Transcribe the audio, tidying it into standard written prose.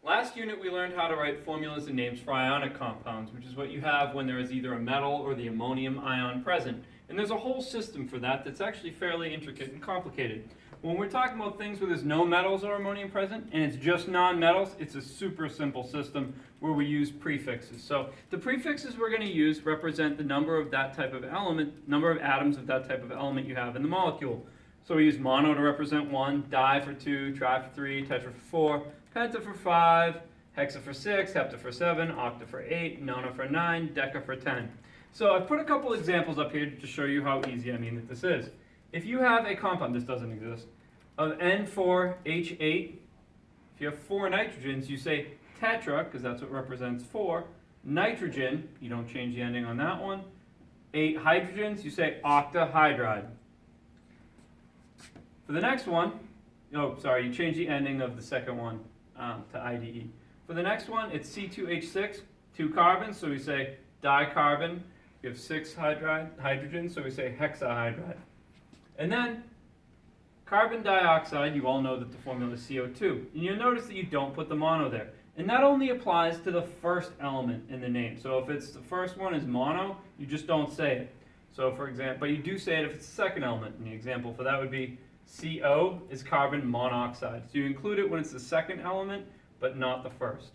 Last unit we learned how to write formulas and names for ionic compounds, which is what you have when there is either a metal or the ammonium ion present. And there's a whole system for that that's actually fairly intricate and complicated. When we're talking about things where there's no metals or ammonium present, and it's just non-metals, it's a super simple system where we use prefixes. So the prefixes we're going to use represent the number of that type of element, number of atoms of that type of element you have in the molecule. So we use mono to represent 1, di for 2, tri for 3, tetra for 4, penta for 5, hexa for 6, hepta for 7, octa for 8, nona for 9, deca for 10. So I've put a couple examples up here to show you how easy I mean that this is. If you have a compound, this doesn't exist, of N4H8, if you have 4 nitrogens, you say tetra, because that's what represents 4, nitrogen, you don't change the ending on that one, 8 hydrogens, you say octahydride. For the next one, you change the ending of the second one to IDE. For the next one, it's C2H6, 2 carbons, so we say dicarbon. We have 6 hydrogens, so we say hexahydride. And then carbon dioxide, you all know that the formula is CO2. And you'll notice that you don't put the mono there. And that only applies to the first element in the name. So if it's the first one is mono, you just don't say it. So for example, but you do say it if it's the second element. And the example for that would be CO is carbon monoxide. So you include it when it's the second element, but not the first.